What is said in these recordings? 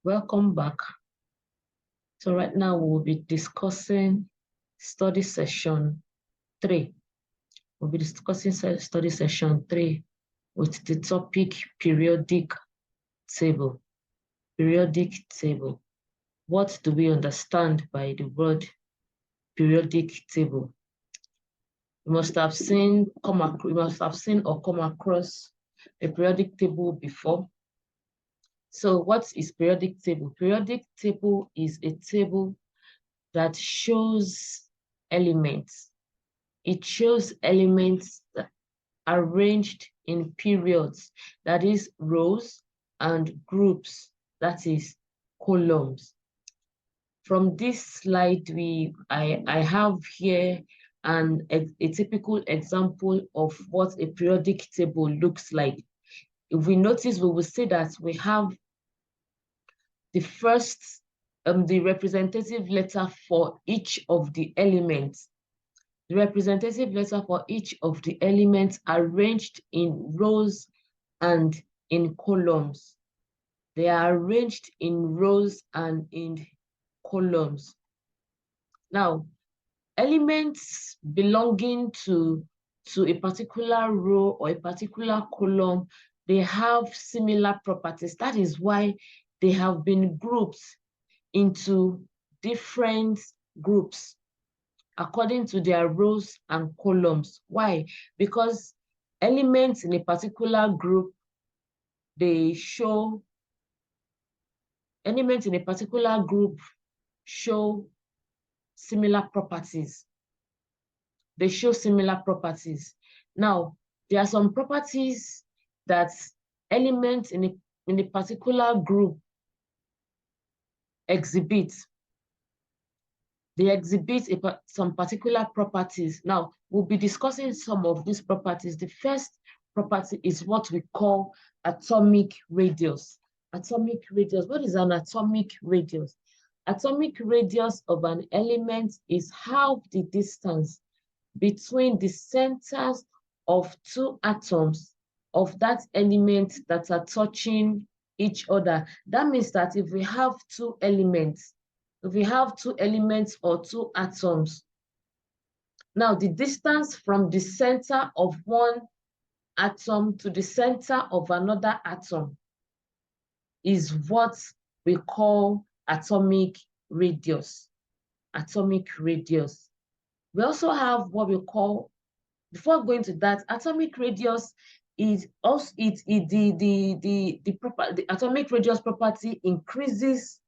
Welcome back. So right now we'll be discussing study session 3. We'll be discussing study session 3 with the topic periodic table. Periodic table. What do we understand by the word periodic table? You must have seen or come across a periodic table before. So what is periodic table? Periodic table is a table that shows elements. It shows elements arranged in periods, that is rows, and groups, that is columns. From this slide, I have here a typical example of what a periodic table looks like. If we notice, we will see that we have the first, the representative letter for each of the elements. The representative letter for each of the elements arranged in rows and in columns. They are arranged in rows and in columns. Now, elements belonging to a particular row or a particular column, they have similar properties. That is why they have been grouped into different groups according to their rows and columns. Why? Because elements in a particular group, elements in a particular group show similar properties. They show similar properties. Now, there are some properties that elements in a particular group exhibit. They exhibit some particular properties. Now, we'll be discussing some of these properties. The first property is what we call atomic radius. Atomic radius. What is an atomic radius? Atomic radius of an element is half the distance between the centers of two atoms of that element that are touching each other. That means that if we have two elements or two atoms, now the distance from the center of one atom to the center of another atom is what we call atomic radius. Atomic radius. We also have what we call, before going to that, atomic radius is also the atomic radius property increases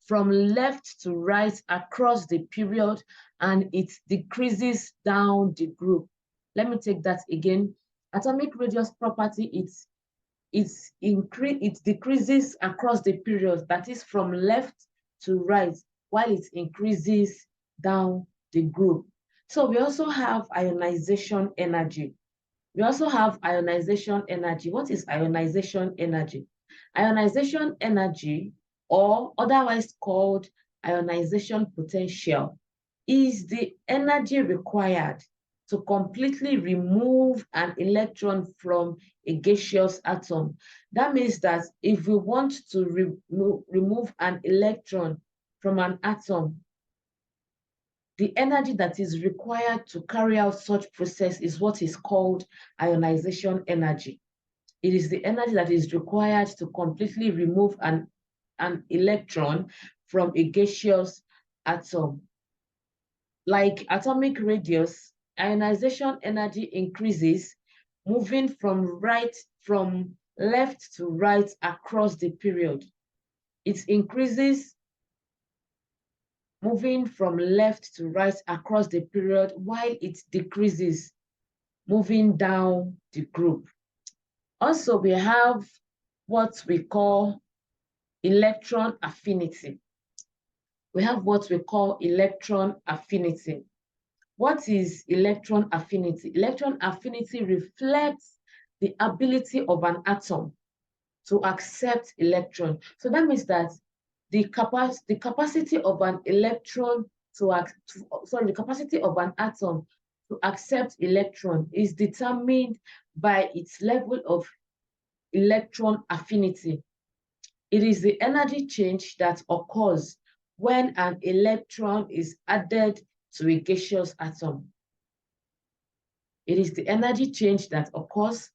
from left to right across the period, and it decreases down the group. Let me take that again. Atomic radius property, it decreases across the period, that is from left to right, while it increases down the group. So we also have ionization energy. What is ionization energy? Ionization energy, or otherwise called ionization potential, is the energy required to completely remove an electron from a gaseous atom. That means that if we want to remove an electron from an atom, the energy that is required to carry out such process is what is called ionization energy. It is the energy that is required to completely remove an electron from a gaseous atom. Like atomic radius, ionization energy increases, moving from left to right across the period. It increases moving from left to right across the period, while it decreases moving down the group. Also, we have what we call electron affinity. What is electron affinity? Electron affinity reflects the ability of an atom to accept electron. So that means that the capacity of an electron the capacity of an atom to accept electron is determined by its level of electron affinity. It is the energy change that occurs when an electron is added to a gaseous atom. It is the energy change that occurs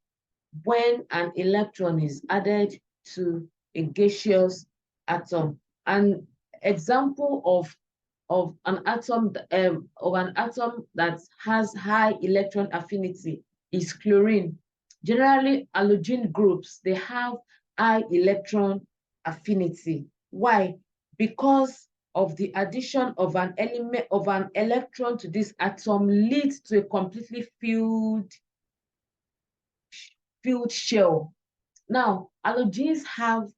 when an electron is added to a gaseous atom. An example of an atom that has high electron affinity is chlorine. Generally, halogen groups, they have high electron affinity. Why? Because of the addition of an electron to this atom leads to a completely filled shell. Now, halogens have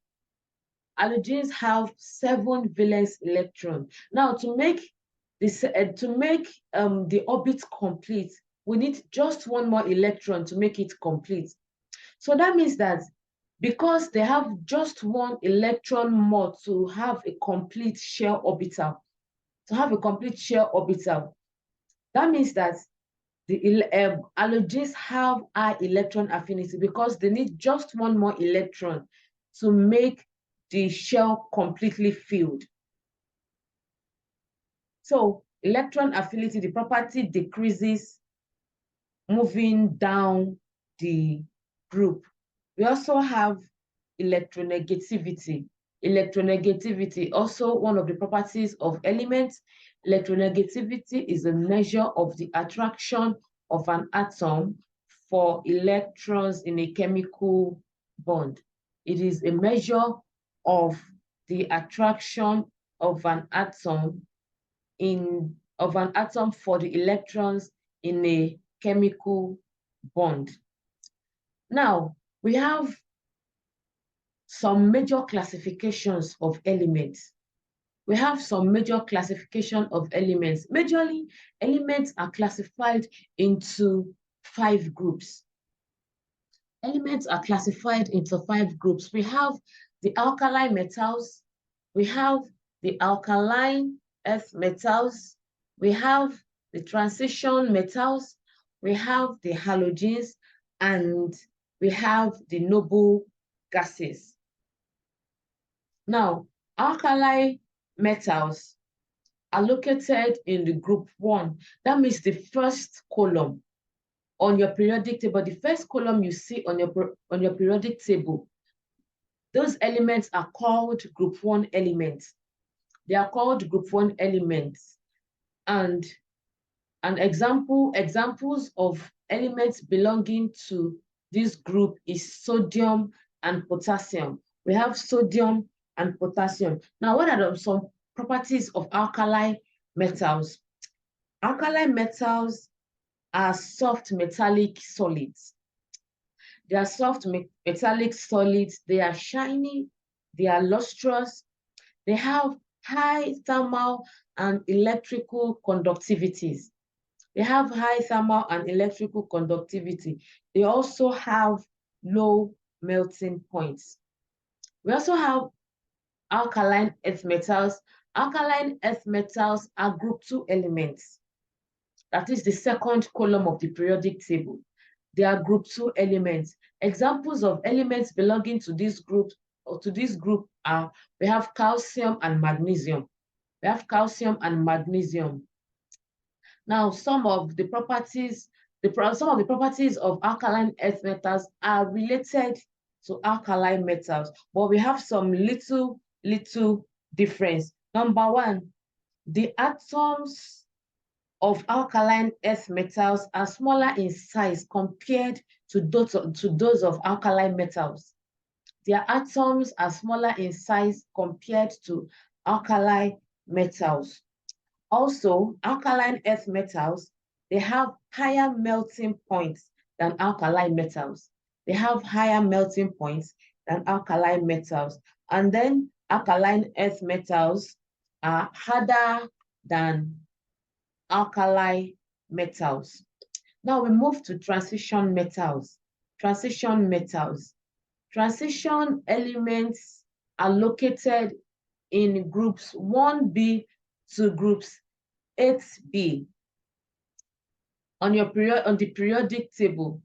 7 valence electrons. Now, to make the orbit complete, we need just one more electron to make it complete. So that means that because they have just one electron more to have a complete shell orbital, that means that the halogens have high electron affinity because they need just one more electron to make the shell completely filled. So electron affinity, the property decreases moving down the group. We also have electronegativity. Electronegativity, also one of the properties of elements. Electronegativity is a measure of the attraction of an atom for electrons in a chemical bond. It is a measure of the attraction of an atom for the electrons in a chemical bond. Now, we have some major classifications of elements. Majorly, elements are classified into 5 groups. We have the alkali metals, we have the alkaline earth metals, we have the transition metals, we have the halogens, and we have the noble gases. Now, alkali metals are located in the group 1. That means the first column on your periodic table, the first column you see on your periodic table. Those elements are called group 1 elements. They are called group 1 elements. And examples of elements belonging to this group is sodium and potassium. We have sodium and potassium. Now, what are some properties of alkali metals? Alkali metals are soft metallic solids. They are soft metallic solids. They are shiny. They are lustrous. They have high thermal and electrical conductivities. They also have low melting points. We also have alkaline earth metals. Alkaline earth metals are group 2 elements. That is the second column of the periodic table. They are group 2 elements. Examples of elements belonging to this group are, we have calcium and magnesium. Now, some of the properties of alkaline earth metals are related to alkali metals, but we have some little difference. Number 1, the atoms of alkaline earth metals are smaller in size compared to those of alkali metals. Their atoms are smaller in size compared to alkali metals. Also, alkaline earth metals, they have higher melting points than alkali metals. And then alkaline earth metals are harder than alkali metals. Now we move to transition metals. Transition elements are located in groups 1b to groups 8b. On the periodic table,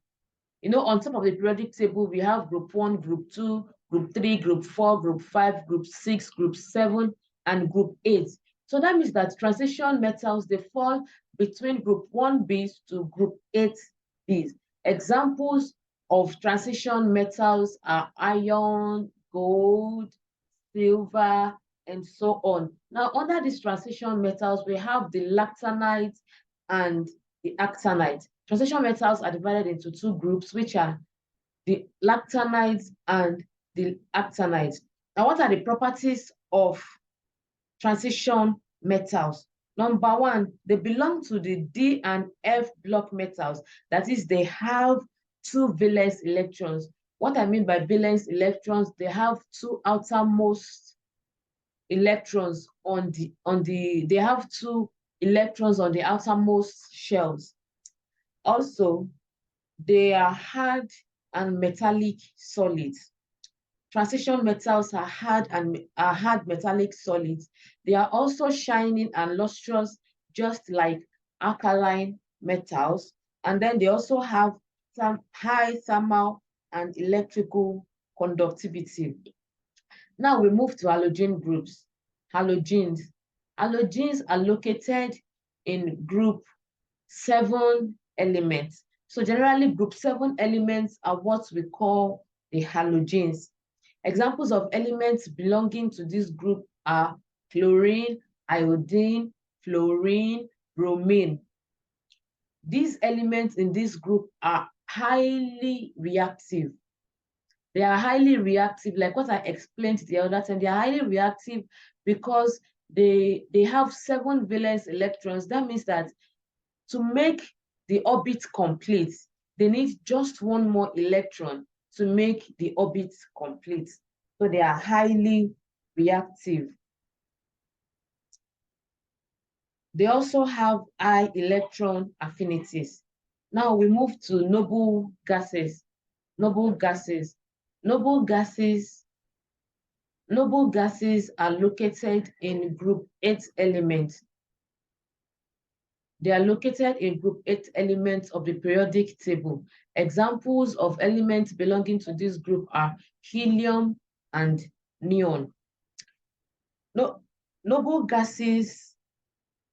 on top of the periodic table, we have group 1, group 2, group 3, group 4, group 5, group 6, group 7, and group 8. So that means that transition metals, they fall between group 1b to group 8b. Examples of transition metals are iron, gold, silver, and so on. Now, under these transition metals, we have the lactanides and the actinides. Transition metals are divided into two groups, which are the lactanides and the actinides. Now, what are the properties of transition metals? Number one, they belong to the D and F block metals. That is, they have two valence electrons. What I mean by valence electrons, they have two outermost electrons they have two electrons on the outermost shells. Also, they are hard and metallic solids. Transition metals are hard metallic solids. They are also shining and lustrous, just like alkaline metals. And then they also have some high thermal and electrical conductivity. Now we move to halogen groups. Halogens. Halogens are located in group 7 elements. So generally, group 7 elements are what we call the halogens. Examples of elements belonging to this group are chlorine, iodine, fluorine, bromine. These elements in this group are highly reactive. They are highly reactive, like what I explained the other time. They are highly reactive because they have 7 valence electrons. That means that to make the orbit complete, they need just one more electron to make the orbit complete. So they are highly reactive. They also have high electron affinities. Now we move to noble gases. Noble gases. Noble gases are located in group 8 elements. They are located in group 8 elements of the periodic table. Examples of elements belonging to this group are helium and neon. Noble gases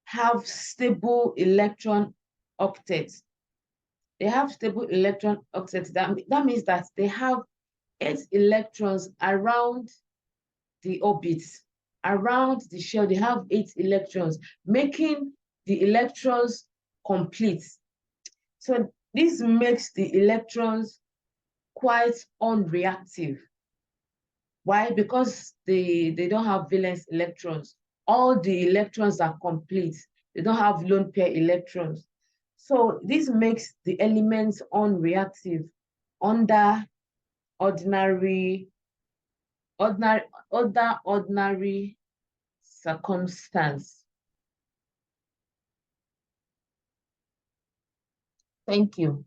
have stable electron octets. They have stable electron octets. That means that they have 8 electrons around the orbit. Around the shell, they have 8 electrons, making the electrons complete. So this makes the electrons quite unreactive. Why? Because they don't have valence electrons. All the electrons are complete. They don't have lone pair electrons. So this makes the elements unreactive under ordinary circumstance. Thank you.